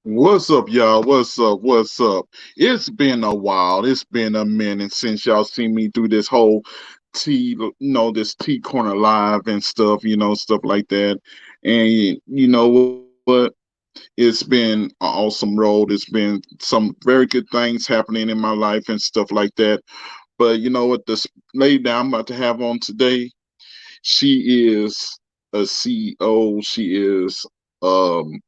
What's up, y'all? What's up? What's up? It's been a while. It's been a minute since y'all seen me do this whole this T Corner live and stuff, stuff like that. And you know what? It's been an awesome road. It's been some very good things happening in my life and stuff like that. But you know what? This lady that I'm about to have on today, she is a CEO. She is um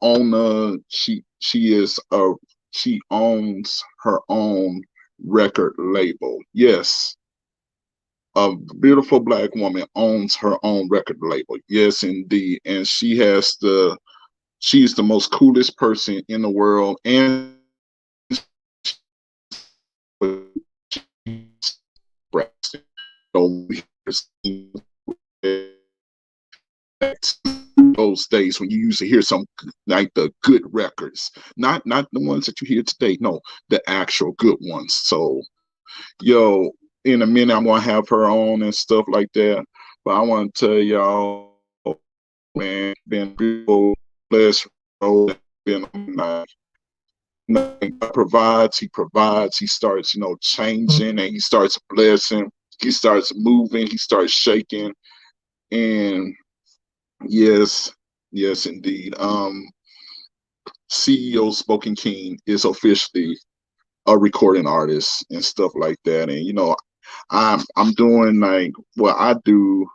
owner. She owns her own record label. Yes, a beautiful black woman owns her own record label. Yes, indeed, and she's the most coolest person in the world, and those days when you used to hear some like the good records, not the ones that you hear today. No, the actual good ones. So, yo, in a minute I'm gonna have her on and stuff like that. But I want to tell y'all, man, been beautiful, blessed road, been like God provides, he provides, he starts, changing, and he starts blessing, he starts moving, he starts shaking. And yes, yes, indeed. CEO Spoken King is officially a recording artist and stuff like that. And I'm doing like what I do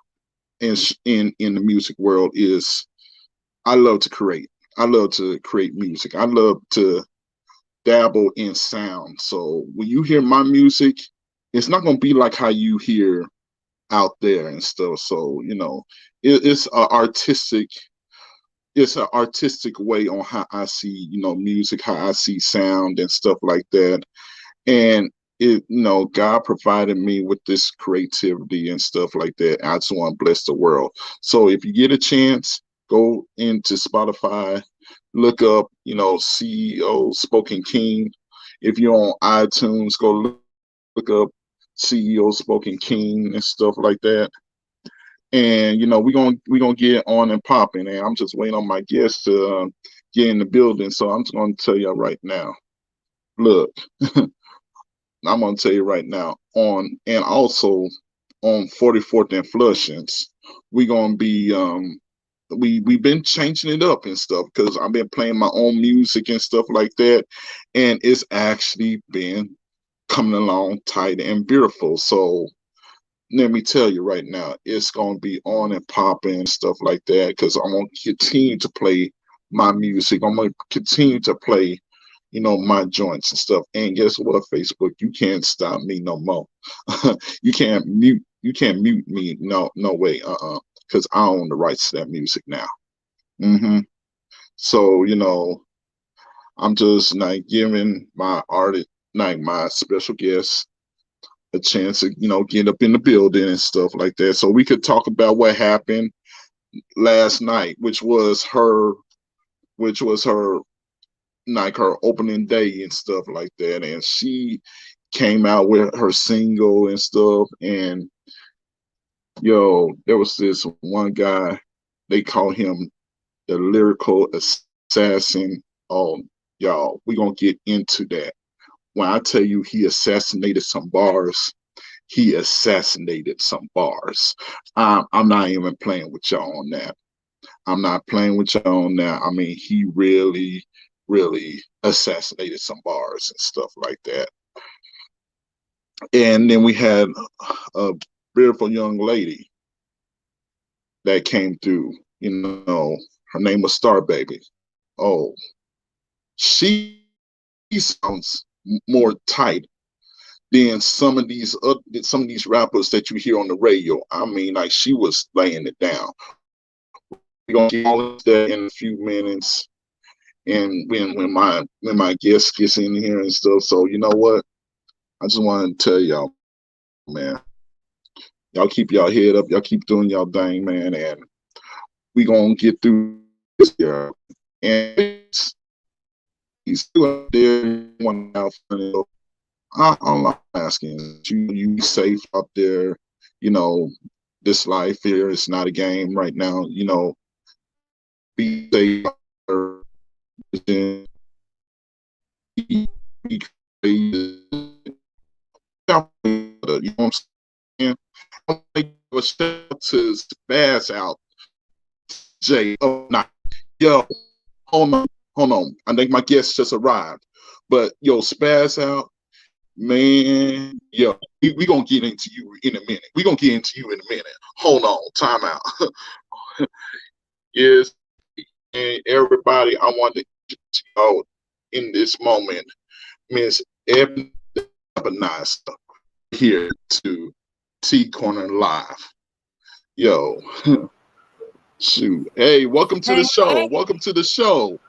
in the music world is I love to create. I love to create music. I love to dabble in sound. So when you hear my music, it's not gonna be like how you hear out there and stuff. So it's a artistic it's an artistic way on how I see, music, how I see sound and stuff like that. And God provided me with this creativity and stuff like that. I just want to bless the world. So if you get a chance, go into Spotify, look up, CEO Spoken King. If you're on iTunes, go look up CEO Spoken King and stuff like that. And we're gonna get on and popping. And I'm just waiting on my guests to get in the building. So I'm just gonna tell you right now. Look, I'm gonna tell you right now, on and also on 44th and Flushings, we gonna be we've been changing it up and stuff because I've been playing my own music and stuff like that, and it's actually been coming along tight and beautiful. So let me tell you right now, it's gonna be on and popping and stuff like that because I'm gonna continue to play my music. I'm gonna continue to play, my joints and stuff. And guess what, Facebook, you can't stop me no more. You can't mute me. No, no way. Because I own the rights to that music now. So, I'm just like giving my artist, like my special guest, a chance to, get up in the building and stuff like that. So we could talk about what happened last night, which was her like her opening day and stuff like that. And she came out with her single and stuff. And there was this one guy, they call him the lyrical assassin. Y'all, we gonna get into that. When I tell you he assassinated some bars, he assassinated some bars. I'm not even playing with y'all on that. I'm not playing with y'all on that. I mean, he really, really assassinated some bars and stuff like that. And then we had a beautiful young lady that came through. Her name was Star Baby. Oh, she sounds more tight than some of these rappers that you hear on the radio. I mean, like she was laying it down. We're gonna get all of that in a few minutes, and when my guest gets in here and stuff. So you know what? I just want to tell y'all, man, y'all keep y'all head up, y'all keep doing y'all thing, man, and we gonna get through this year. And he's still out there, one out. I'm asking you be safe out there. This life here is not a game right now. Be safe. Be crazy. You know what I'm saying? I'm like a shout to Spaz out, Jay. Oh, not yo. Hold on. I think my guest just arrived, but Spaz out. Man, we gonna get into you in a minute. Hold on, time out. Yes, and everybody, I want to get to y'all in this moment, Miss Ebonizer, here to T Corner Live. Yo, shoot. Hey, welcome to the show. Hey. Welcome to the show.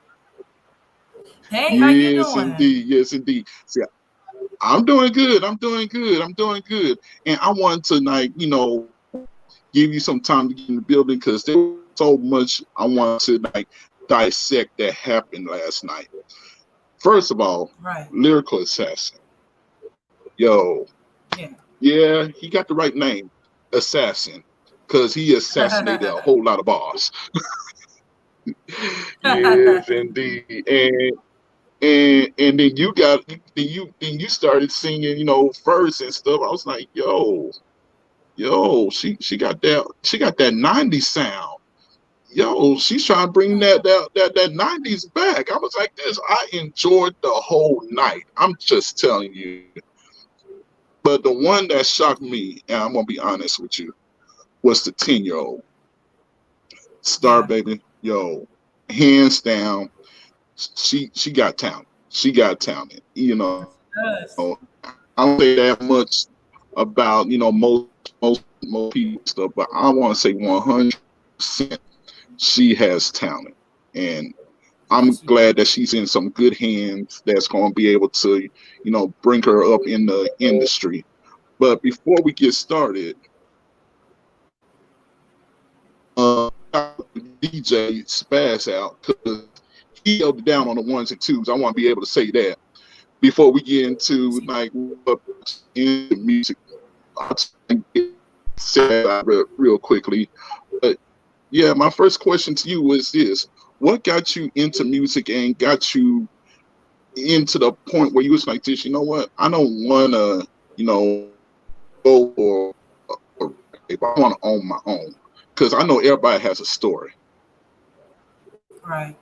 Hey, how you doing? Yes, indeed. See, I'm doing good. And I want to give you some time to get in the building because there's so much I want to dissect that happened last night. First of all, right. Lyrical assassin. Yo. Yeah, he got the right name, assassin, because he assassinated a whole lot of bars. Yes, indeed. And then you started singing, first and stuff. I was like, yo, she got that 90s sound. Yo, she's trying to bring that 90s back. I was like this. I enjoyed the whole night. I'm just telling you. But the one that shocked me, and I'm gonna be honest with you, was the 10-year-old Star Baby. Yo, hands down, she got talent. I don't say that much about most people stuff, but I want to say 100% she has talent, and I'm glad that she's in some good hands that's going to be able to bring her up in the industry. But before we get started, DJ Spaz out because he held it down on the ones and twos. I want to be able to say that before we get into in the music. I'll say that real quickly. But yeah, my first question to you is this: what got you into music and got you into the point where you was like this, you know what? I don't wanna, go for a record label. I wanna own my own. Cause I know everybody has a story. Right,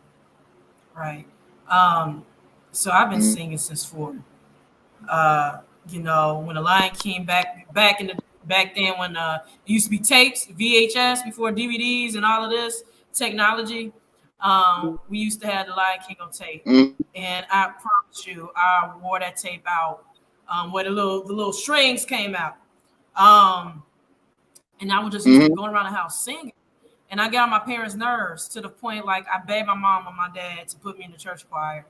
right. Um, so I've been Mm-hmm. singing since 4. Uh, when the Lion King back then when it used to be tapes, VHS before DVDs and all of this technology, we used to have the Lion King on tape, and I promise you, I wore that tape out where the little strings came out, um, and I would just used to Mm-hmm. go around the house singing. And I got on my parents' nerves to the point like I begged my mom and my dad to put me in the church choir.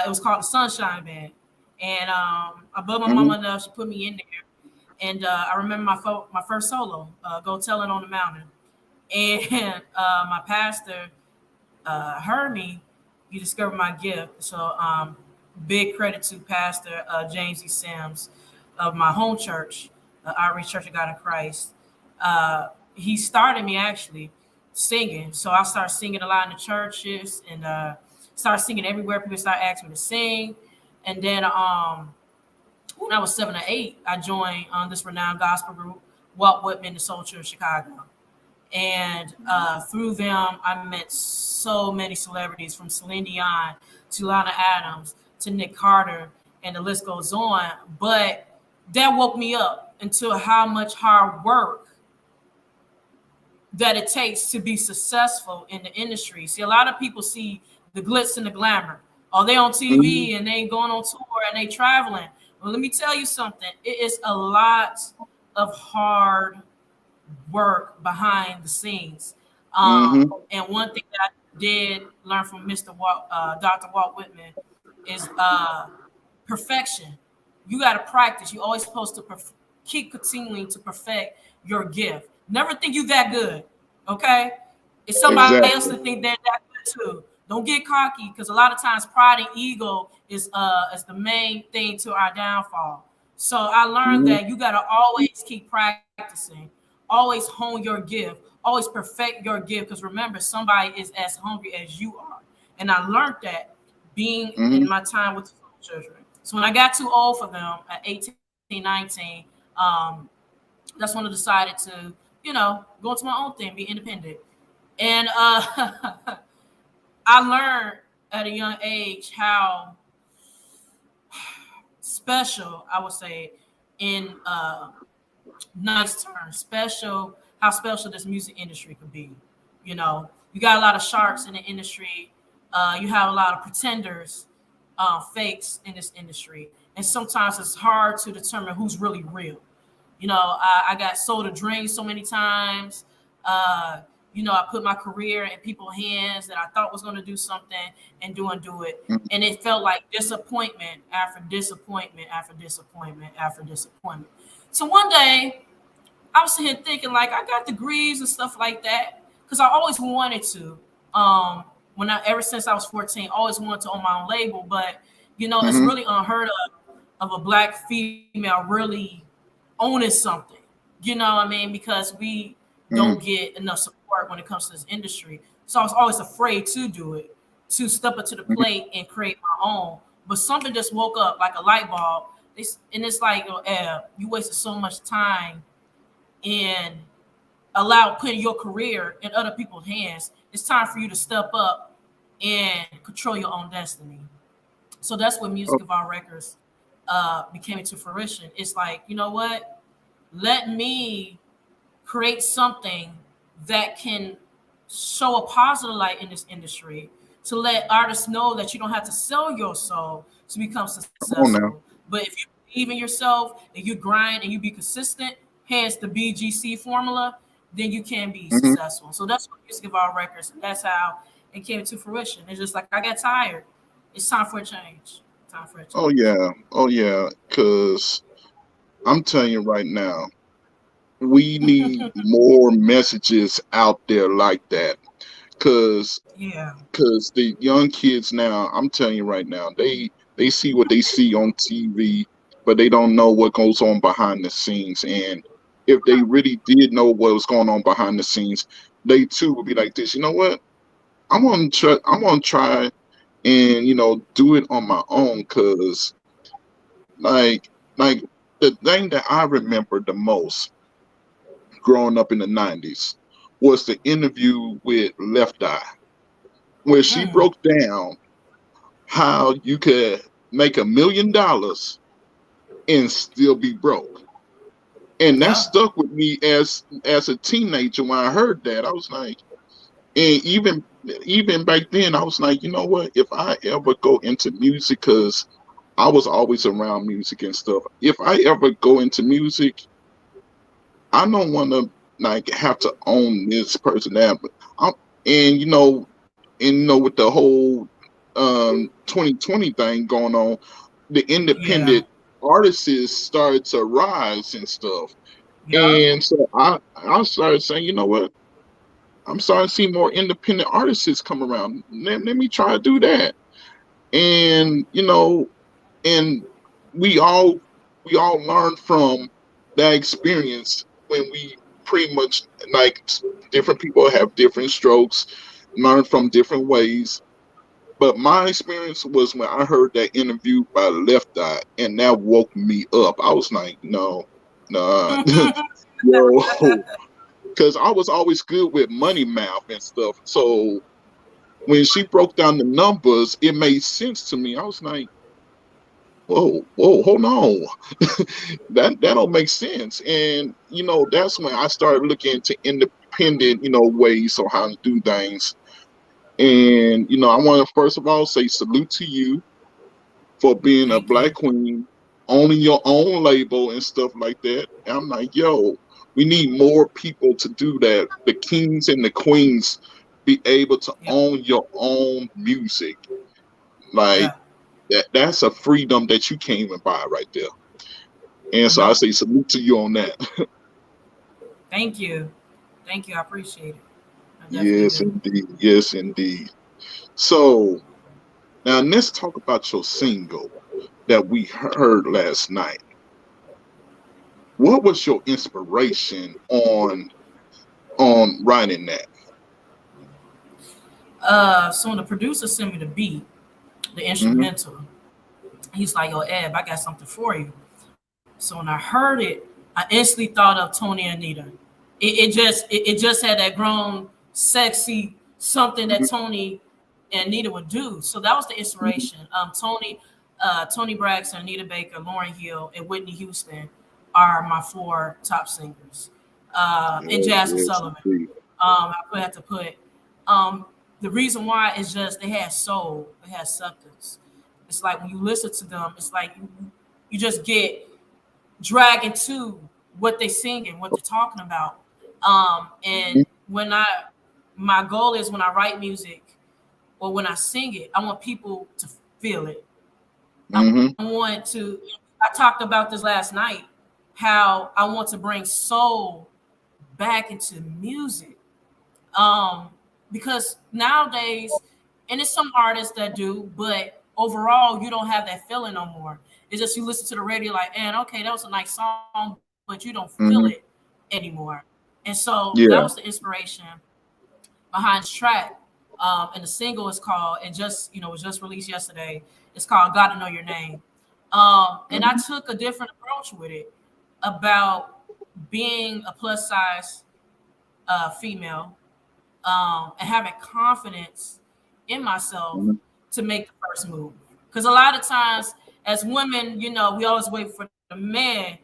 It was called the Sunshine Band, and I bugged my mama Mm-hmm. enough. She put me in there, and I remember my first solo, "Go Tell It on the Mountain," and my pastor heard me. He discovered my gift. So big credit to Pastor James E. Sims of my home church, Outreach Church of God in Christ. He started me actually singing. So I started singing a lot in the churches and started singing everywhere. People started asking me to sing. And then when I was 7 or 8, I joined this renowned gospel group, Walt Whitman, the Soul Church of Chicago. And through them, I met so many celebrities from Celine Dion to Lana Adams to Nick Carter, and the list goes on. But that woke me up into how much hard work that it takes to be successful in the industry. See, a lot of people see the glitz and the glamour. Oh, they on Mm-hmm. TV and they going on tour and they traveling. Well, let me tell you something. It is a lot of hard work behind the scenes. Mm-hmm. And one thing that I did learn from Dr. Walt Whitman is perfection. You got to practice. You always supposed to keep continuing to perfect your gift. Never think you that good. Okay, it's somebody else Exactly. to think they're that good too. Don't get cocky because a lot of times pride and ego is the main thing to our downfall. So I learned Mm-hmm. that you got to always keep practicing, always hone your gift, always perfect your gift. Because remember, somebody is as hungry as you are. And I learned that being in Mm-hmm. my time with the children. So when I got too old for them at 18, 19, that's when I decided to, go into my own thing, be independent. And I learned at a young age how special, I would say, in nice terms, special, how special this music industry could be. You got a lot of sharks in the industry. You have a lot of pretenders, fakes in this industry. And sometimes it's hard to determine who's really real. I got sold a dream so many times. Uh, I put my career in people's hands that I thought was going to do something and do it. And it felt like disappointment after disappointment after disappointment after disappointment. So one day I was sitting here thinking like I got degrees and stuff like that because I always wanted to. Ever since I was 14, always wanted to own my own label, but it's Mm-hmm. really unheard of a black female really owning something. You know what I mean? Because we Mm-hmm. don't get enough support when it comes to this industry. So I was always afraid to do it, to step up to the plate and create my own. But something just woke up like a light bulb. And it's like, you wasted so much time and allow putting your career in other people's hands. It's time for you to step up and control your own destiny. So that's what Oh, Music of Our Records became into fruition. It's like, you know what? Let me create something that can show a positive light in this industry to let artists know that you don't have to sell your soul to become come on successful. now. But if you believe in yourself and you grind and you be consistent, hence the BGC formula, then you can be Mm-hmm. successful. So that's what Music of Our Records. That's how it came to fruition. It's just like I got tired. It's time for a change. Time for a Oh change. yeah. Oh yeah. Cause I'm telling you right now, we need more messages out there like that. Cause Yeah. Cause the young kids now, I'm telling you right now, they see what they see on TV, but they don't know what goes on behind the scenes. And if they really did know what was going on behind the scenes, they too would be like this. You know what? I'm gonna try. I'm gonna try and do it on my own. Because like like the thing that I remember the most growing up in the 90s was the interview with Left Eye, where she Mm, broke down how you could make $1 million and still be broke. And that yep. stuck with me as a teenager. When I heard that, I was like, and even back then, I was like, you know what? If I ever go into music, because I was always around music and stuff. If I ever go into music, I don't want to like have to own this person that. I'm, and with the whole 2020 thing going on, the Yeah. independent artists started to rise and stuff. Yep. And so I started saying, you know what? I'm starting to see more independent artists come around. Let me try to do that. And and we all learn from that experience when we pretty much like different people have different strokes, learn from different ways. But my experience was when I heard that interview by Left Eye, and that woke me up. I was like, no, nah, yo, because I was always good with money math and stuff. So when she broke down the numbers, it made sense to me. I was like, whoa, hold on, that don't make sense. And that's when I started looking into independent, ways on how to do things. And I want to first of all say salute to you for being a Thank you. black queen, owning your own label and stuff like that. And I'm like, yo, we need more people to do that. The kings and the queens be able to Yep. own your own music. Like Yeah. that's a freedom that you can't even buy right there. And so I Nope. say salute to you on that. Thank you. Thank you. I appreciate it. I definitely Yes, do. indeed. Yes, indeed. So now let's talk about your single that we heard last night. What was your inspiration on writing that? So when the producer sent me the beat, the Hmm. instrumental, he's like, "Yo, Eb, I got something for you." So when I heard it, I instantly thought of Tony and Anita. It just had that grown, sexy something that Tony and Anita would do. So that was the Hmm. inspiration. Tony Braxton, Anita Baker, Lauryn Hill, and Whitney Houston are my four top singers. And Yes, Jasmine yes, Sullivan. indeed. I had to put. Um, the reason why is just they had soul, they had substance. It's like when you listen to them, it's like you just get dragged into what they singing, what they're talking about. And Hmm. when my goal is when I write music or when I sing it, I want people to feel it. I Hmm. want to. I talked about this last night. How I want to bring soul back into music. Um, because nowadays, and it's some artists that do, but overall, you don't have that feeling no more. It's just you listen to the radio like, and okay, that was a nice song, but you don't feel it Hmm. anymore. And so that was the Yeah. inspiration behind this track. And the single is called, and just was just released yesterday. It's called "Gotta Know Your Name." And I Hmm. took a different approach with it about being a plus size female and having confidence in myself Hmm. to make the first move. Because a lot of times, as women, we always wait for the man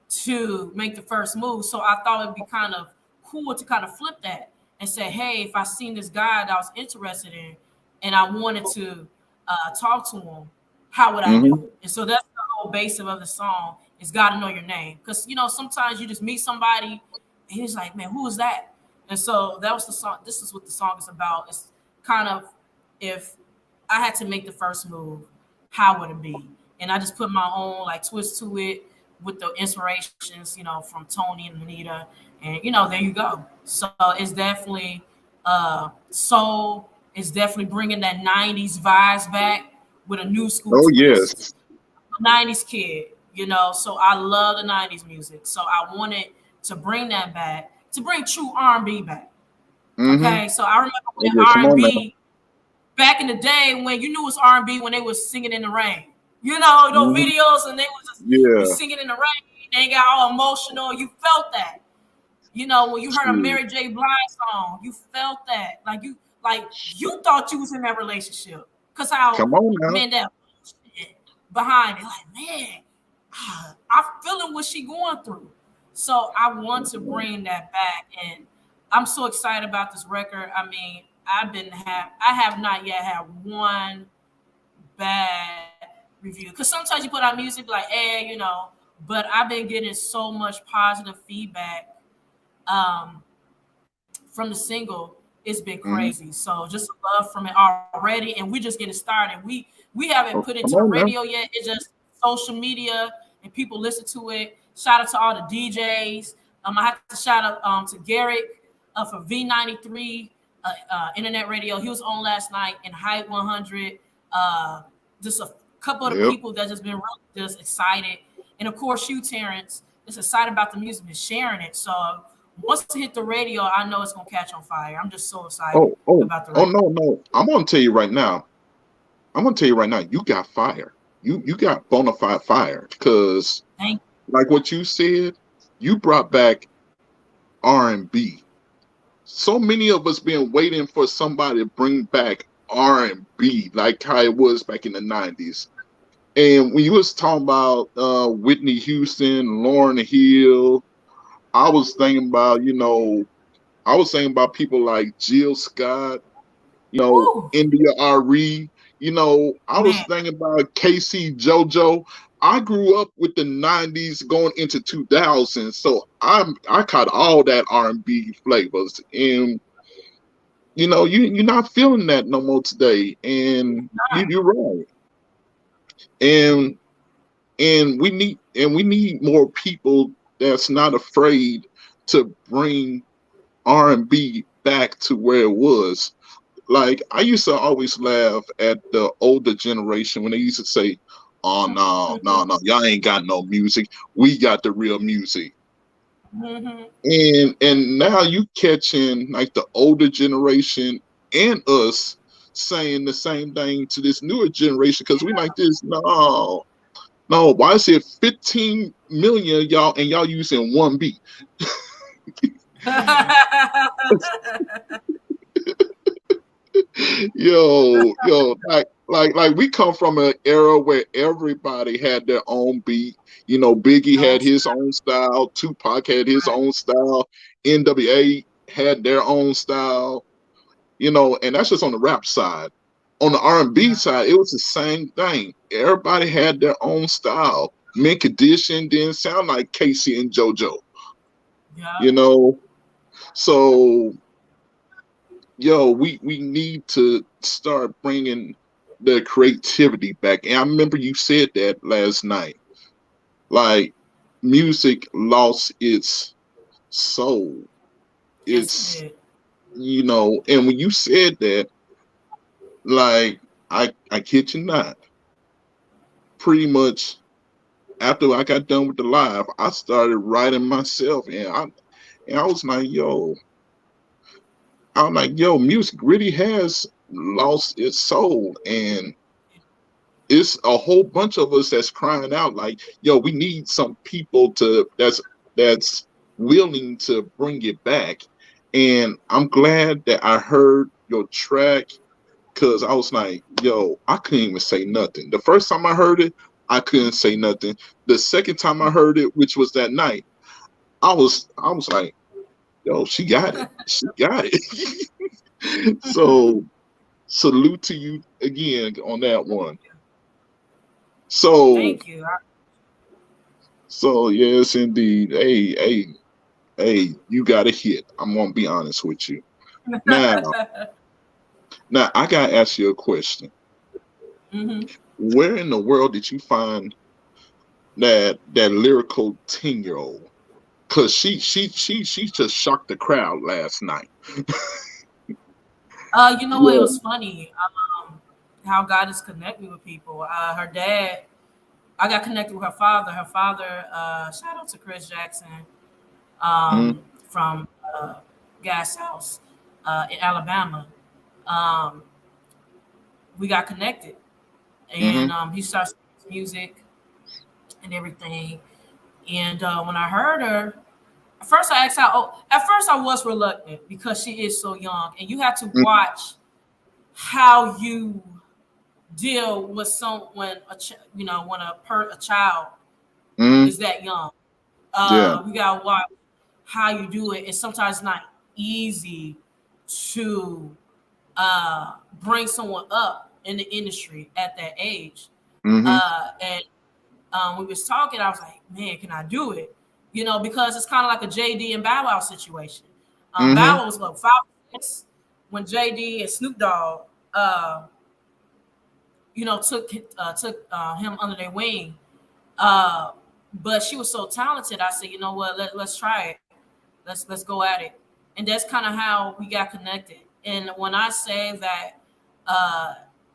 to make the first move. So I thought it'd be kind of cool to kind of flip that and say, hey, if I seen this guy that I was interested in and I wanted to talk to him, how would I Hmm. do it? And so that's the whole basis of the song is got to know your name. Because, sometimes you just meet somebody and he's like, man, who is that? And so that was the song. This is what the song is about. It's kind of if I had to make the first move, how would it be? And I just put my own like twist to it with the inspirations, from Tony and Anita, and there you go. So it's definitely soul. It's definitely bringing that '90s vibes back with a new school Oh twist. yes. '90s kid, so I love the '90s music. So I wanted to bring that back, to bring true R&B back. Hmm. Okay, so I remember Oh when yeah. Come on now. R&B back in the day when you knew it was R&B when they was singing in the rain. You know, those Mhm. videos and they was just be Yeah, singing in the rain. They got all emotional. You felt that. You know, when you heard a shoot. Mary J. Blige song, you felt that. Like you thought you was in that relationship. Cause how Come on now. man that shit behind it, like man, I'm feeling what she going through. So I want to bring that back, and I'm so excited about this record. I mean, I have not yet had one bad review. Because sometimes you put out music like, but I've been getting so much positive feedback from the single. It's been Mhm. crazy. So just love from it already, and we're just getting started. We haven't put Oh, into the come on radio now. yet. It's just social media, and people listen to it. Shout out to all the DJs. I have to shout out to Garrick for V93 internet radio. He was on last night in Hype 100. Uh, just a couple of the Yep. people that just been really just excited, and of course you, Terrence, just excited about the music and sharing it. So once it hit the radio, I know it's gonna catch on fire. I'm just so excited Oh, about the oh record. no, no. I'm gonna tell you right now. I'm gonna tell you right now, you got fire. You got bona fide fire. Cause Thank like what you said, you brought back R&B. So many of us been waiting for somebody to bring back R&B like how it was back in the 90s. And when you was talking about Whitney Houston, Lauryn Hill, I was thinking about, I was thinking about people like Jill Scott, Woo, India Ari. I was man. thinking about Casey JoJo. I grew up with the 90s going into 2000s, so I caught all that R&B flavors. And you're not feeling that no more today. And you're right. And we need more people that's not afraid to bring R&B back to where it was. Like I used to always laugh at the older generation when they used to say, "Oh no, no, no, y'all ain't got no music. We got the real music." Mhm. And now you catching like the older generation and us saying the same thing to this newer generation because we like this. No, no, why is it 15 million y'all and y'all using one beat? Yo, like we come from an era where everybody had their own beat. Biggie No, had his own style, Tupac had his right. own style, NWA had their own style, and that's just on the rap side. On the R&B Yeah, side, it was the same thing. Everybody had their own style. Mint Condition didn't sound like Casey and JoJo, yeah. you know. So we need to start bringing the creativity back. And I remember you said that last night. Like music lost its soul. Yes, it It's did. and when you said that, like I kid you not, pretty much after I got done with the live, I started writing myself, and I was like, music really has lost its soul, and it's a whole bunch of us that's crying out like, we need some people that's willing to bring it back. And I'm glad that I heard your track because I was like, I couldn't even say nothing. The first time I heard it, I couldn't say nothing. The second time I heard it, which was that night, I was like, she got it. She got it. So salute to you again on that one. So Thank you. So yes, indeed. Hey, you got a hit. I'm gonna be honest with you. Now, now I gotta ask you a question. Mhm. Where in the world did you find that lyrical 10-year-old? Cause she just shocked the crowd last night. You know what? It Yeah. was funny how God is connecting with people. Her dad, I got connected with her father. Her father, shout out to Chris Jackson Mm, from Gas House in Alabama. Um, we got connected, Mm-hmm. and he started music and everything. And when I heard her, at first I asked how. Oh, at first I was reluctant because she is so young, and you have to watch how you deal with someone, when a child Mm-hmm. is that young. Yeah. We gotta watch how you do it. It's sometimes not easy to bring someone up in the industry at that age. Mm-hmm. And we was talking, I was like, man, can I do it? Because it's kind of like a JD and Bow Wow situation. Mm-hmm. Bow Wow was about 5 6 when JD and Snoop Dogg, took him under their wing. Uh, but she was so talented. I said, you know what? Let's try it. Let's go at it. And that's kind of how we got connected. And when I say that, uh,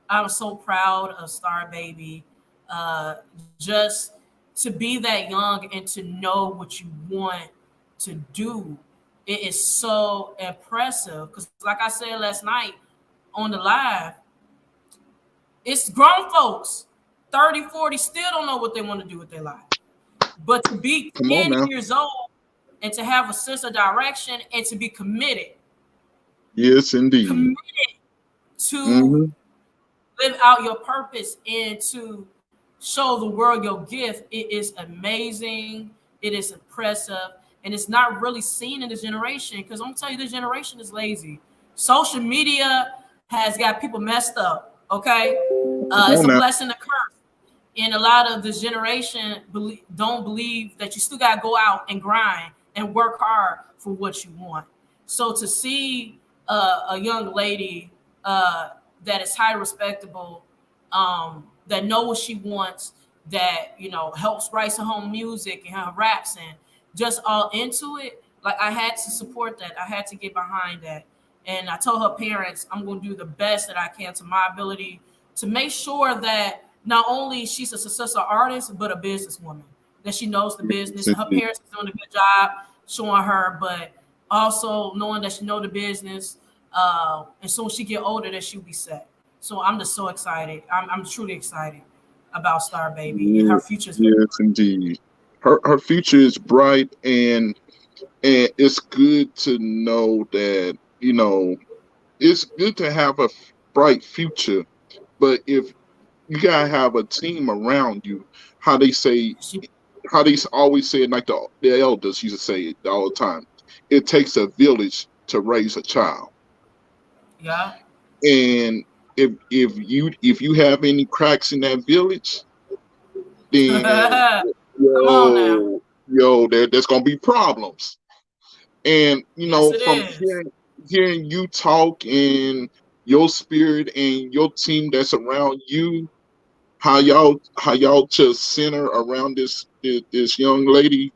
I'm so proud of Star Baby, just to be that young and to know what you want to do. It is so impressive because, like I said last night on the live, it's grown folks, 30, 40, still don't know what they want to do with their life. But to be Come on 10 now. years old and to have a sense of direction and to be Yes, indeed. committed to Mm-hmm. live out your purpose and to show the world your gift, it is amazing. It is impressive. And it's not really seen in this generation because I'm gonna tell you, this generation is lazy. Social media has got people messed up. Okay, Come it's on a now. blessing, a curse. And a lot of this generation don't believe that you still got to go out and grind and work hard for what you want. So to see a young lady that is high respectable, that know what she wants, that helps write her home music and her raps and just all into it, like I had to support that. I had to get behind that. And I told her parents I'm going to do the best that I can to my ability to make sure that not only she's a successful artist, but a businesswoman, that she knows the Yes, business. Her indeed. parents are doing a good job showing her, but also knowing that she know the business. And so when she get older, that she'll be set. So I'm just so excited. I'm truly excited about Star Baby, and her Yes, future is very yes, bright. indeed. Her future is bright, and it's good to know that it's good to have a bright future. But if you gotta have a team around you, how they say, She, how they always say it, like the elders used to say it all the time. It takes a village to raise a child, yeah. and if you have any cracks in that village, then Come on now. there's gonna be problems. And Yes, it from is. hearing you talk and your spirit and your team that's around you, how y'all just center around this young lady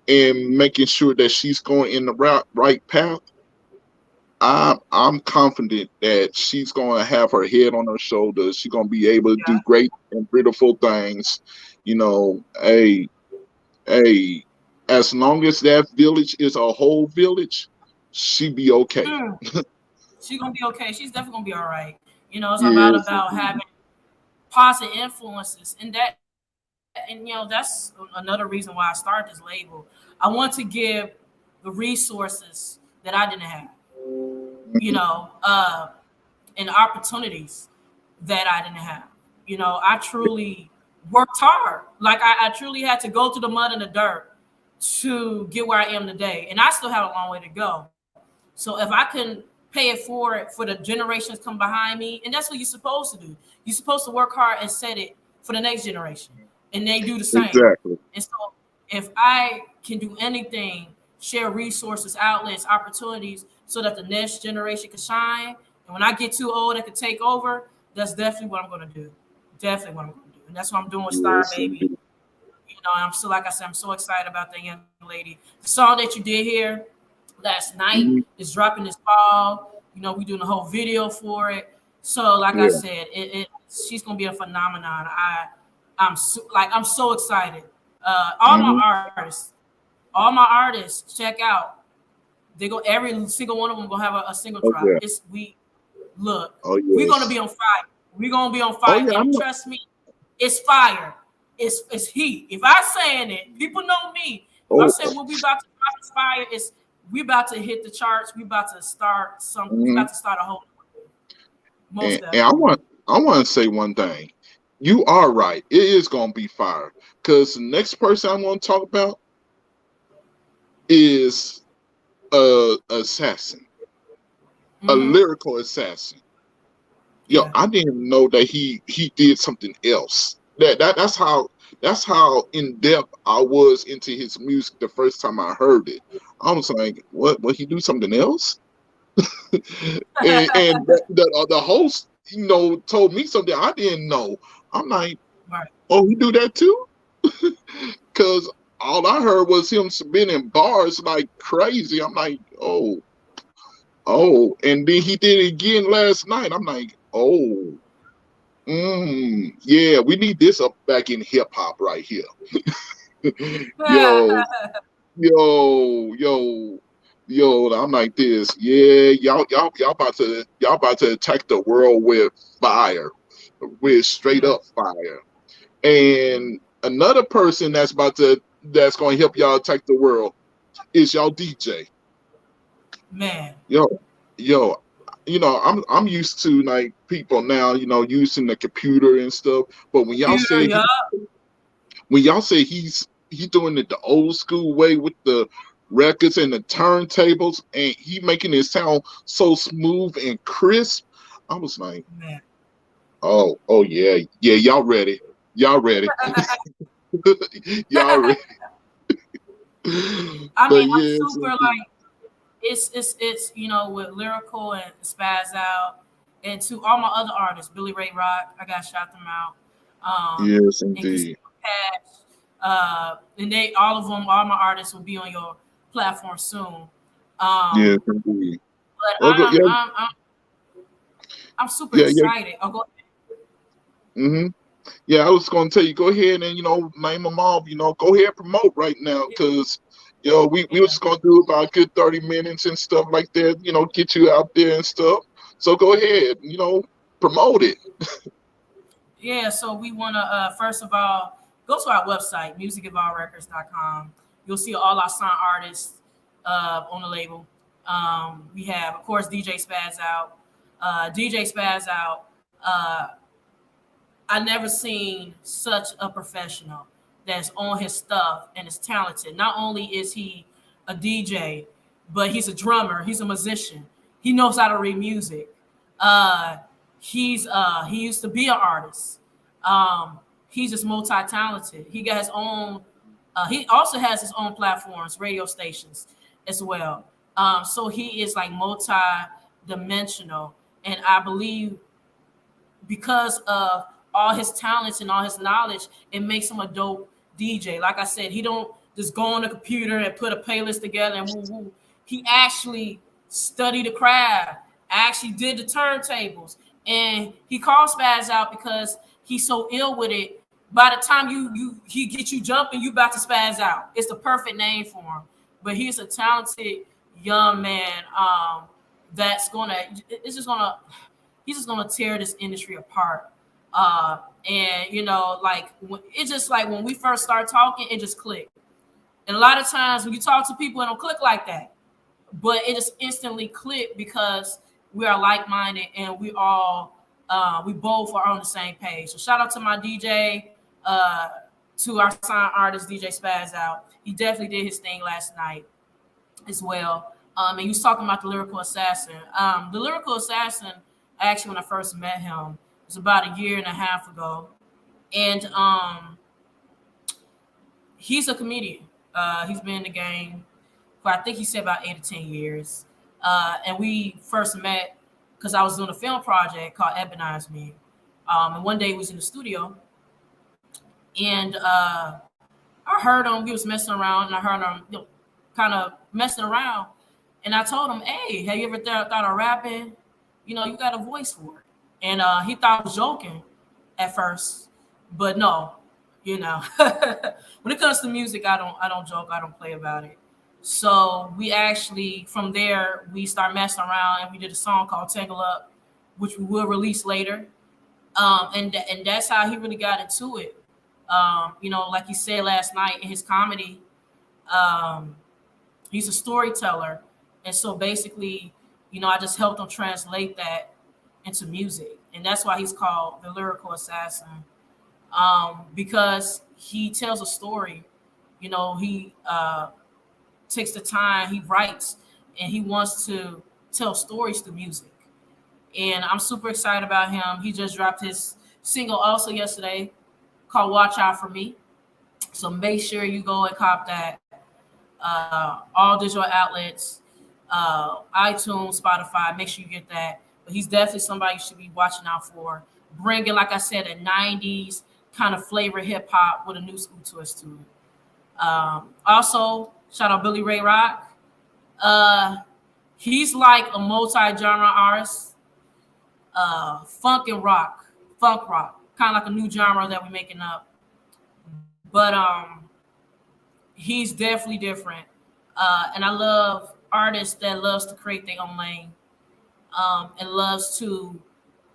and making sure that she's going in the right path. I'm confident that she's going to have her head on her shoulders. She's going to be able to do Yeah. great and beautiful things. Hey, hey, as long as that village is a whole village, she be okay. Mm. She's gonna be okay. She's definitely gonna be all right. It's Yes, about having positive influences, and that's another reason why I started this label. I want to give the resources that I didn't have, you mhm, know, uh, and opportunities that I didn't have. I truly worked hard. Like I truly had to go through the mud and the dirt to get where I am today, and I still have a long way to go. So if I can pay it forward for the generations come behind me, and that's what you're supposed to do. You're supposed to work hard and set it for the next generation, and they do the same. exactly. And so if I can do anything, share resources, outlets, opportunities, so that the next generation can shine, and when I get too old and can take over, that's definitely what I'm going to do. Definitely what I'm going to do, and that's what I'm doing with Star Yes, Baby. indeed. And I'm still, like I said, I'm so excited about that young lady. The song that you did here last night Mhm, is dropping this fall. We doing a whole video for it. So, like I yeah. said, she's gonna be a phenomenon. I'm so excited. All my Hmm. artists, check out. They go every single one of them gonna have a single Oh drop. yeah. It's we look. Oh We're gonna be yes. on fire. We're gonna be on Oh fire, yeah, and I'm. trust me, it's fire. It's heat. If I saying it, people know me. If I Oh, say what we about to drop is fire, it's we about to hit the charts. We about to start some. We mhm. about to start a whole most And I definitely. want to say one thing. You are right. It is gonna be fire. Cause the next person I'm gonna talk about is a assassin, a Mm-hmm. lyrical assassin. Yo, Yeah. I didn't know that he did something else. That's how in depth I was into his music the first time I heard it. I was like, what? What he do something else? And the host, told me something I didn't know. I'm like, Right. oh, he do that too? Because all I heard was him spinning bars like crazy. I'm like, oh, and then he did it again last night. I'm like, oh. Yeah, we need this up back in hip hop right here. Yo, yo, yo. I'm like this. Yeah, y'all about to attack the world with fire, with straight Yeah. up fire. And another person that's going to help y'all attack the world is y'all DJ. Man. Yo, yo. I'm used to like people now, using the computer and stuff. But Computer. Yeah. when y'all say he doing it the old school way with the records and the turntables, and he making it sound so smooth and crisp, I was like, Man. oh yeah, yeah, y'all ready, y'all ready. I But mean, I'm yes, super like it's with lyrical and spaz out, and to all my other artists, Billy Ray Rock, I got shout them out, yes, and Casino indeed, Patch, and they all of them, all my artists will be on your platform soon. yes, Um, indeed. but Oh, yeah, I'm super yeah. excited. Oh, go Hmm. Yeah, I was going to tell you, go ahead and name them all. Go ahead and promote right now, ahead. because we was Yeah. just going to do about a good 30 minutes and stuff like that. Get you out there and stuff. So go ahead, promote it. Yeah, so we want to first of all go to our website, musicevolverecords.com. You'll see all our signed artists on the label. We have, of course, DJ Spaz Out. DJ Spaz Out. I never seen such a professional that's on his stuff and is talented. Not only is he a DJ, but he's a drummer. He's a musician. He knows how to read music. Uh, he used to be an artist. He's just multi-talented. He got his own. He also has his own platforms, radio stations as well. So he is like multi-dimensional, and I believe because of all his talents and all his knowledge, it makes him a dope DJ. Like I said, he don't just go on the computer and put a playlist together and woo woo. He actually studied the craft, actually did the turntables, and he called Spaz out because he's so ill with it. By the time he gets you jumping, you about to spaz out. It's the perfect name for him. But he's a talented young man that's gonna. It's just gonna he's just gonna tear this industry apart. And like it's just like when we first start talking, it just clicked. And a lot of times when you talk to people, it don't click like that. But it just instantly clicked because we are like-minded and we both are on the same page. So shout out to my DJ, to our signed artist DJ Spaz Out. He definitely did his thing last night as well. And he was talking about the lyrical assassin. The lyrical assassin, actually, when I first met him, it was about a year and a half ago, and he's a comedian. He's been in the game for I think he said about 8 to 10 years. And we first met because I was doing a film project called Ebonizer. And one day he was in the studio, and I heard him. He was messing around, and I heard him, kind of messing around. And I told him, "Hey, have you ever thought of rapping? You got a voice for it." And he thought I was joking at first, but no, when it comes to music, I don't joke. I don't play about it. So we actually from there we start messing around, and we did a song called "Tangle Up," which we will release later. And that's how he really got into it. You know, like he said last night in his comedy, um, he's a storyteller, and so basically, you know, I just helped him translate that into music, and that's why he's called the lyrical assassin, because he tells a story. You know, he takes the time, he writes, and he wants to tell stories through music. And I'm super excited about him. He just dropped his single also yesterday called "Watch Out for Me." So make sure you go and cop that. All digital outlets, iTunes, Spotify. Make sure you get that. But he's definitely somebody you should be watching out for. Bringing, like I said, a '90s kind of flavor hip hop with a new school twist to it. Also, shout out Billy Ray Rock. Uh, he's like a multi-genre artist, funk rock, kind of like a new genre that we're making up. But he's definitely different, and I love artists that loves to create their own lane, and loves to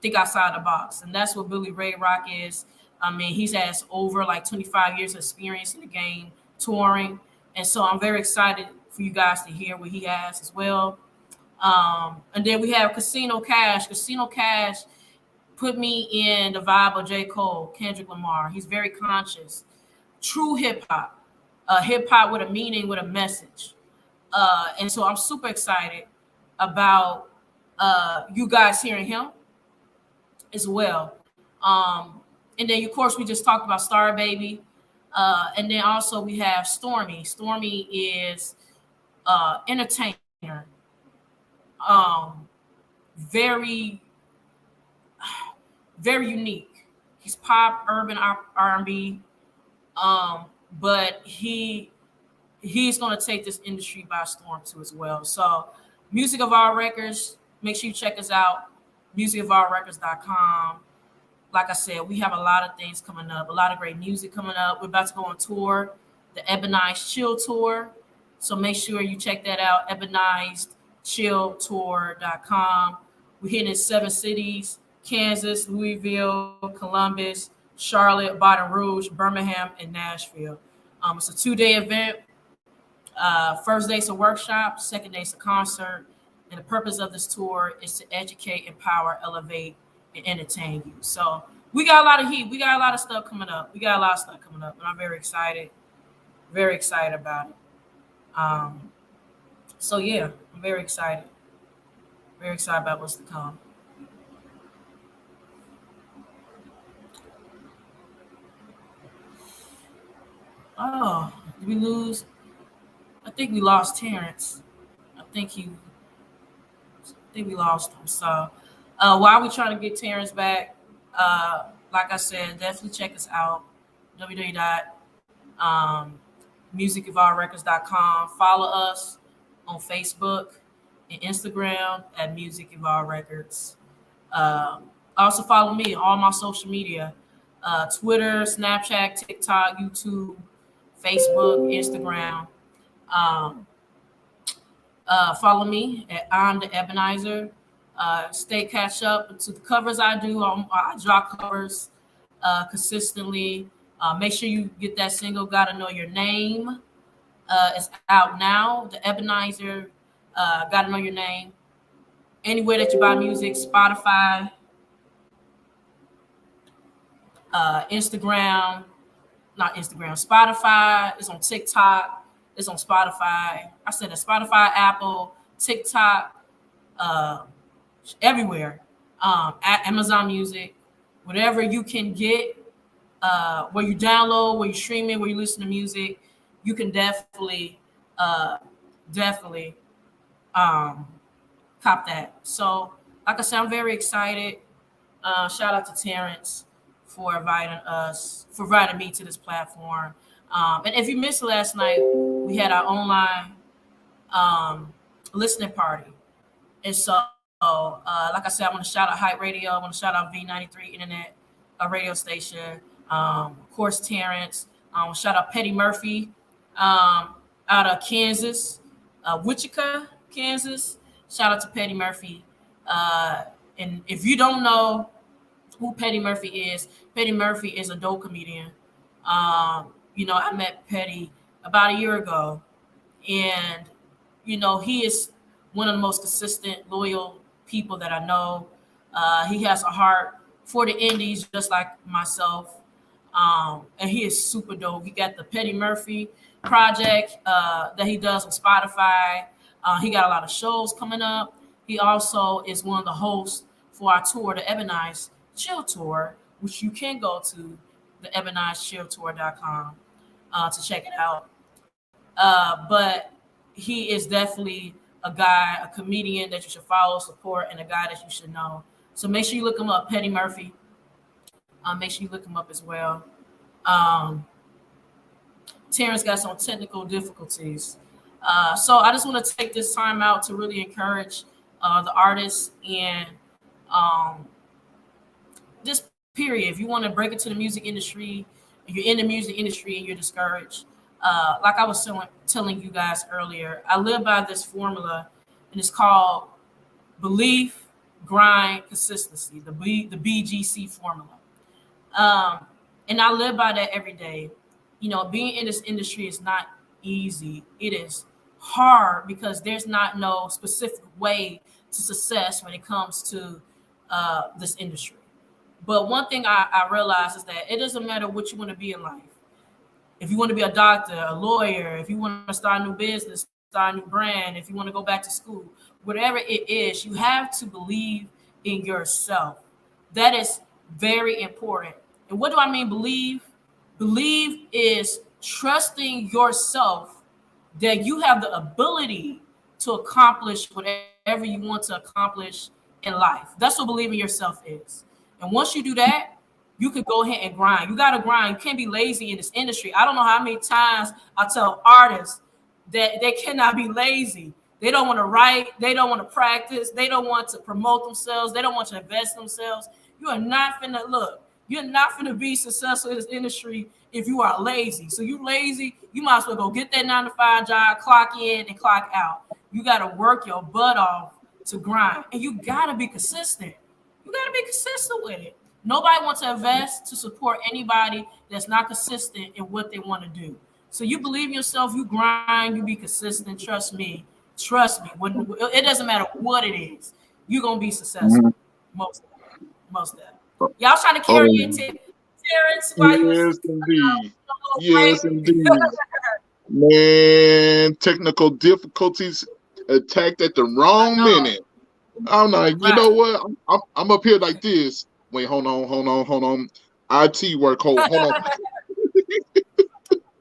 think outside the box, and that's what Billy Ray Rock is. I mean, he's has over like 25 years of experience in the game, touring, and so I'm very excited for you guys to hear what he has as well. And then we have Casino Cash. Casino Cash put me in the vibe of J. Cole, Kendrick Lamar. He's very conscious, true hip hop with a meaning, with a message. And so I'm super excited about you guys hearing him as well. And then, of course, we just talked about Star Baby. And then also we have Stormy. Stormy is entertainer, very, very unique. He's pop, urban, R&B, but he's going to take this industry by storm too as well. So, Music of Our Records, make sure you check us out, musicofourrecords.com. Like I said, we have a lot of things coming up, a lot of great music coming up. We're about to go on tour, the Ebonized Chill Tour. So make sure you check that out, ebonizedchilltour.com. We're hitting in 7 cities: Kansas, Louisville, Columbus, Charlotte, Baton Rouge, Birmingham, and Nashville. It's a 2-day event. First day's a workshop, second day's a concert. And the purpose of this tour is to educate, empower, elevate, and entertain you. So we got a lot of heat. We got a lot of stuff coming up. And I'm very excited about it. So yeah, I'm very excited about what's to come. Oh, did we lose? I think we lost Terrence. I think he, I think we lost him. So while we trying to get Terrence back, like I said, definitely check us out. www.musicofallrecords.com. Follow us on Facebook and Instagram at Music of All Records. Also follow me on all my social media: Twitter, Snapchat, TikTok, YouTube, Facebook, Instagram. Um, Follow me at I'm the Ebonizer. Stay catch up to the covers I do. I draw covers consistently. Make sure you get that single, Gotta Know Your Name. It's out now. The Ebonizer, Gotta Know Your Name. Anywhere that you buy music, Spotify, Instagram, not Instagram, Spotify. It's on TikTok. It's on Spotify. I said it's Spotify, Apple, TikTok, uh, everywhere. At Amazon Music, whatever you can get, where you download, where you stream it, where you listen to music, you can definitely um, cop that. So, like I said, I'm very excited. Shout out to Terrence for inviting me to this platform. And if you missed last night, we had our online listening party. And so, like I said, I want to shout out Hype Radio. I want to shout out V93 Internet radio station. Of course, Terrence. Shout out Petty Murphy out of Kansas, Wichita, Kansas. Shout out to Petty Murphy. And if you don't know who Petty Murphy is. Petty Murphy is a dope comedian. I met Petty about a year ago, and he is one of the most consistent, loyal people that I know. He has a heart for the indies, just like myself, and he is super dope. He got the Petty Murphy project that he does on Spotify. He got a lot of shows coming up. He also is one of the hosts for our tour, the Ebonize Chill Tour, which you can go to the ebonizechilltour.com to check it out. But he is definitely a guy, a comedian that you should follow, support, and a guy that you should know. So make sure you look him up, Petty Murphy. Make sure you look him up as well. Um, Terrence got some technical difficulties. So I just want to take this time out to really encourage the artists and this period. If you want to break into the music industry, if you're in the music industry and you're discouraged, like I was telling you guys earlier, I live by this formula, and it's called belief, grind, consistency, the BGC formula. And I live by that every day. Being in this industry is not easy. It is hard because there's not no specific way to success when it comes to this industry. But one thing I realize is that it doesn't matter what you want to be in life. If you want to be a doctor, a lawyer, if you want to start a new business, start a new brand, if you want to go back to school, whatever it is, you have to believe in yourself. That is very important. And what do I mean believe? Believe is trusting yourself that you have the ability to accomplish whatever you want to accomplish in life. That's what believing yourself is. And once you do that, you could go ahead and grind. You got to grind. You can't be lazy in this industry. I don't know how many times I tell artists that they cannot be lazy. They don't want to write. They don't want to practice. They don't want to promote themselves. They don't want to invest themselves. You are not finna look. You're not finna be successful in this industry if you are lazy. So you lazy, you might as well go get that 9 to 5 job, clock in and clock out. You got to work your butt off to grind. And you got to be consistent. You got to be consistent with it. Nobody wants to invest to support anybody that's not consistent in what they want to do. So you believe in yourself, you grind, you be consistent. Trust me. Trust me. It doesn't matter what it is. You're going to be successful. Most of that. Y'all trying to carry it to Terrence while you Yes, indeed. Yes, indeed. Man, technical difficulties attacked at the wrong minute. I'm like, you know what? I'm up here like this. Wait, hold on. IT work, hold on.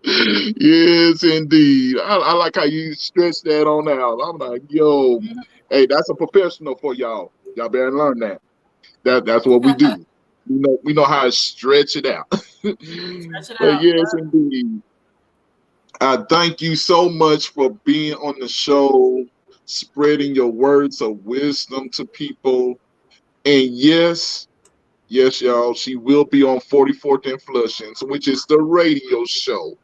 Yes, indeed. I like how you stretch that on out. I'm like, yo, hey, that's a professional for y'all. Y'all better learn that. That's what we do. We know how to stretch it out. But yes, indeed. I thank you so much for being on the show, spreading your words of wisdom to people. And yes, y'all, she will be on 44th and Flushing, which is the radio show.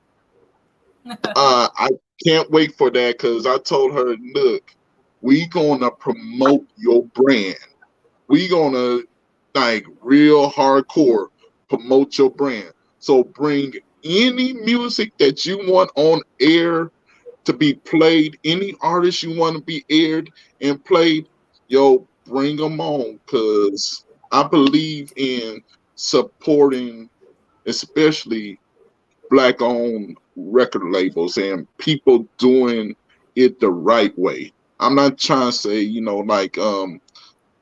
I can't wait for that because I told her, look, we gonna promote your brand. We gonna real hardcore promote your brand. So bring any music that you want on air to be played, any artist you want to be aired and played, yo, bring them on because I believe in supporting especially Black-owned record labels and people doing it the right way. I'm not trying to say,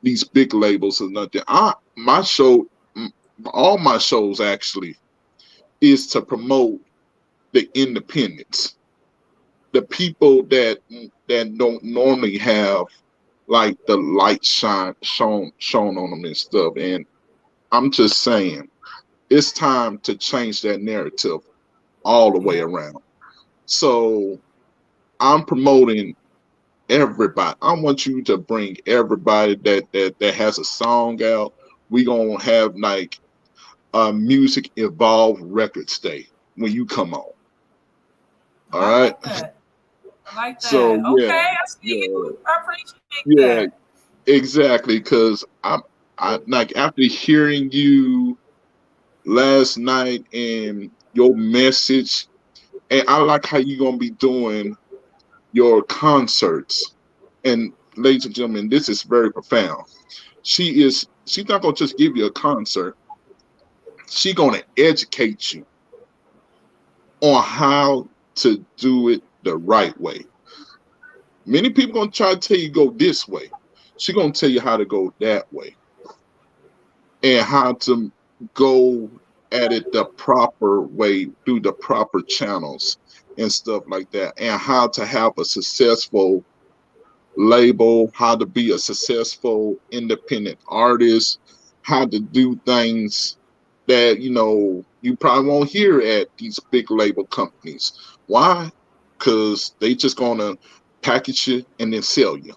these big labels or nothing. My show, all my shows actually, is to promote the independents, the people that don't normally have like the light shown on them and stuff. And I'm just saying, it's time to change that narrative all the way around. So I'm promoting everybody. I want you to bring everybody that has a song out. We gonna have like a Music Evolve Records Day when you come on. All right. I like that. So okay, I see you. I appreciate that. Exactly. Because I like after hearing you last night and your message, and I like how you gonna be doing your concerts. And ladies and gentlemen, this is very profound. She's not gonna just give you a concert. She's gonna educate you on how to do it the right way. Many people gonna try to tell you go this way. She's gonna tell you how to go that way and how to go at it the proper way through the proper channels and stuff like that, and how to have a successful label, how to be a successful independent artist, how to do things that you probably won't hear at these big label companies. Why? Because they just gonna package you and then sell you,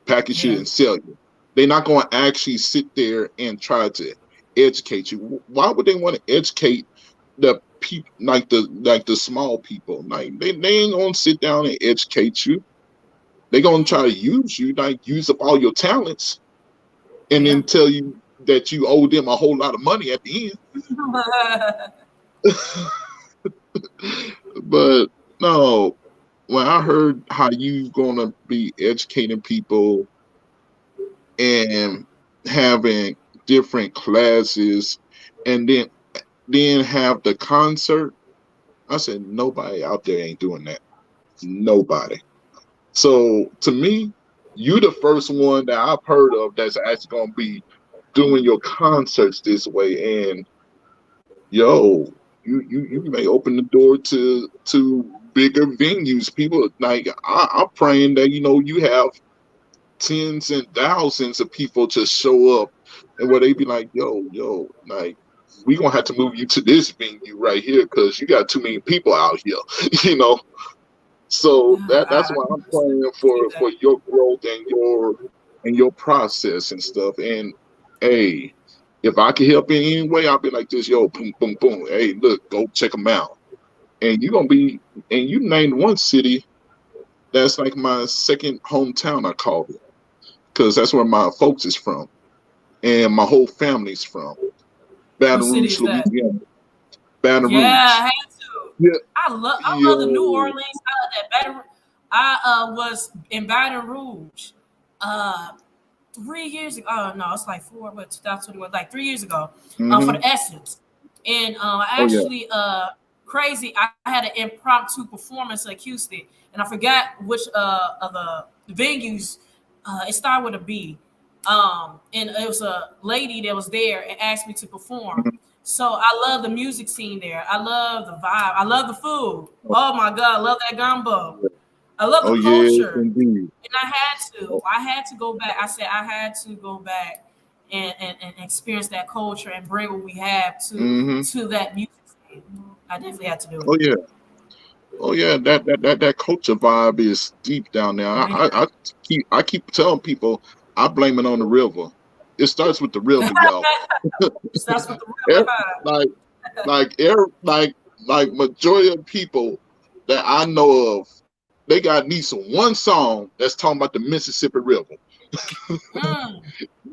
package you Yeah, and sell you. They're not gonna actually sit there and try to educate you. Why would they want to educate the people like the small people? Like they ain't gonna sit down and educate you. They're gonna try to use you, like use up all your talents, and yeah. then tell you that you owe them a whole lot of money at the end. But no, when I heard how you gonna be educating people and having different classes, and then have the concert, I said nobody out there ain't doing that. Nobody. So to me, you the first one that I've heard of that's actually gonna be doing your concerts this way. And yo, you may open the door to bigger venues. People like I'm praying that you have tens and thousands of people just show up, and where they be like, yo, like we gonna have to move you to this venue right here because you got too many people out here, you know. So that's I why I'm praying see for that. your growth and your process and stuff. And hey, if I can help in any way, I'll be like this, yo, boom, boom, boom. Hey, look, go check them out. And you gonna be, and you named one city that's like my second hometown. I called it because that's where my folks is from and my whole family's from. What Baton city Rouge, is that? Louisiana. Baton Yeah, Rouge. I had to. Yeah, I love the New yo. Orleans. I love that Baton. I was in Baton Rouge, uh, 3 years ago. Oh no, it's like four. What 2021? Like 3 years ago, for Hmm. the Essence, and I Oh yeah. actually crazy. I had an impromptu performance acoustic, and I forgot which of the venues. It started with a B. And it was a lady that was there and asked me to perform. Mhm. So I love the music scene there. I love the vibe. I love the food. Oh my god, I love that gumbo. I love Oh the yes, culture. indeed. And I had to go back. I said I had to go back and experience that culture and bring what we have Hmm. to that music scene. I definitely had to do it. Oh yeah. Oh yeah, that culture vibe is deep down there. Oh I yeah. keep telling people I blame it on the river. It starts with the river, y'all. Starts with the river. Every, like like majority of people that I know of, they got at least one song that's talking about the Mississippi River. Mm,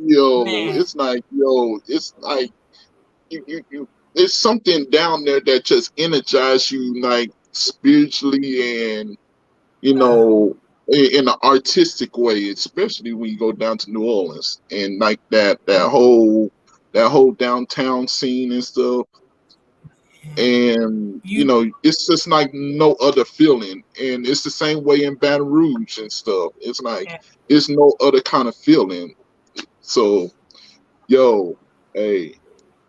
Yo, man. it's like you there's something down there that just energizes you like spiritually and Uh, in an artistic way, especially when you go down to New Orleans and like that whole downtown scene and stuff. And you it's just like no other feeling. And it's the same way in Baton Rouge and stuff. It's like yeah. it's no other kind of feeling. So, yo, hey,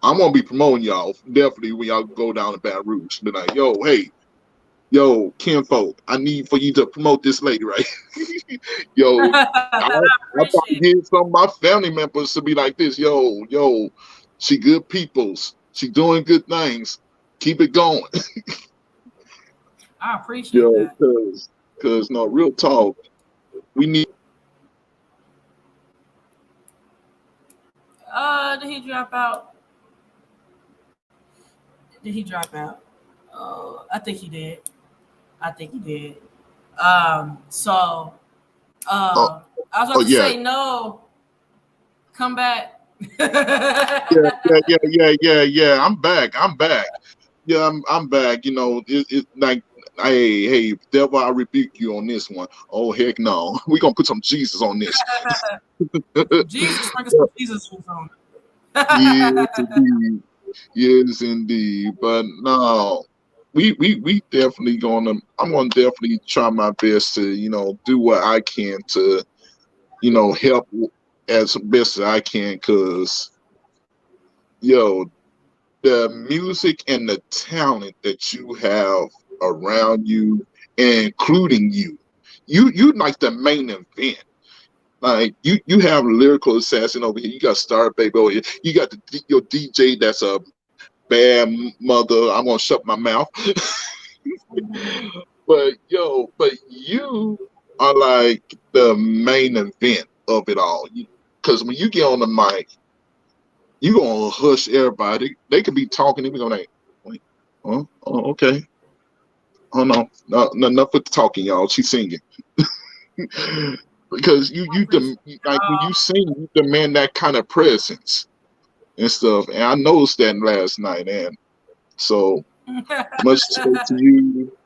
I'm gonna be promoting y'all definitely when y'all go down to Baton Rouge. Be like, yo, hey, yo, kinfolk, I need for you to promote this lady, right? Yo, I I'll probably appreciate it. get some of my family members to be like this. Yo, she good peoples. She doing good things. Keep it going. I appreciate Yo, that. cause no, real talk. We need Did he drop out? Did he drop out? I think he did. I think he did. So oh, I was oh about to yeah. say no. Come back. Yeah. I'm back. Yeah, I'm back. You know, it's like, hey, devil, I rebuke you on this one. Oh heck no, we gonna put some Jesus on this. Jesus, sprinkle some Jesus juice on Yes, it. indeed. Yes, indeed. But no, we definitely gonna. I'm gonna definitely try my best to do what I can to help as best as I can. Cause yo, the music and the talent that you have around you, including you like the main event. Like you have lyrical assassin over here. You got Star Baby over here. You got your DJ that's a bad mother. I'm gonna shut my mouth. But you are like the main event of it all. Because when you get on the mic, you gonna hush everybody. They could be talking. They be going like, wait, oh, okay. Oh no, enough with the talking, y'all. She's singing. Because I appreciate like when you sing, you demand that kind of presence and stuff. And I noticed that last night, and so it. much to you.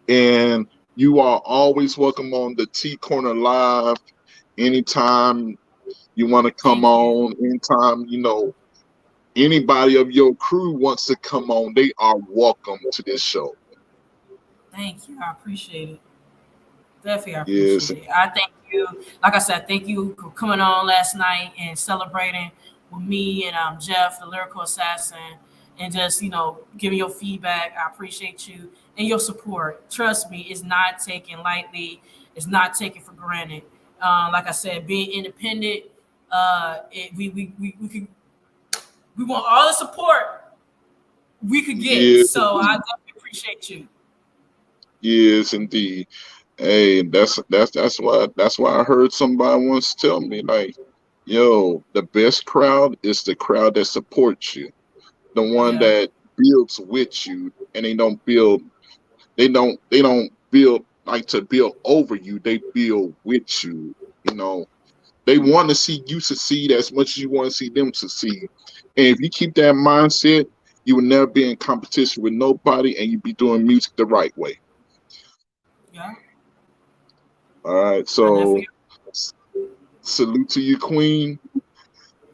And you are always welcome on the T Corner Live anytime you want to come Thank you. on. Anytime anybody of your crew wants to come on, they are welcome to this show. Thank you. I appreciate it. Definitely, I Yes, appreciate it. I thank you. Like I said, thank you for coming on last night and celebrating with me and Jeff, the lyrical assassin, and just giving your feedback. I appreciate you and your support. Trust me, it's not taken lightly. It's not taken for granted. Like I said, being independent, we want all the support we could get. yes, So I definitely appreciate you. yes, indeed. Hey, that's why I heard somebody once tell me like, yo, the best crowd is the crowd that supports you, the one Yeah. that builds with you, and they don't build like to build over you. They build with you. You know, they want to see you succeed as much as you want to see them succeed. And if you keep that mindset, you will never be in competition with nobody, and you be doing music the right way. Yeah. All right. I So definitely salute to you, Queen.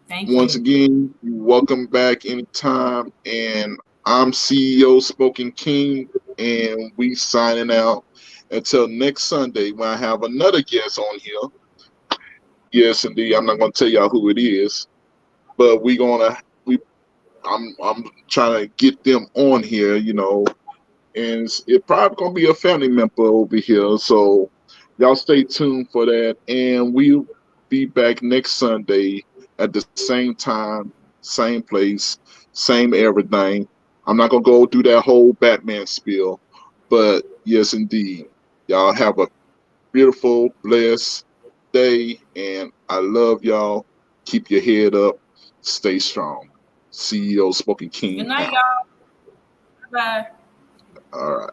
thank Once you. again, you're welcome back anytime. And I'm CEO Spoken King, and we signing out until next Sunday when I have another guest on here. Yes, indeed. I'm not gonna tell y'all who it is, but we I'm trying to get them on here, and it's probably gonna be a family member over here. So y'all stay tuned for that, and we'll be back next Sunday at the same time, same place, same everything. I'm not gonna go through that whole Batman spiel, but yes, indeed, y'all have a beautiful, blessed day, and I love y'all. Keep your head up, stay strong. CEO Spoken Good King night, out. y'all. Bye. All right.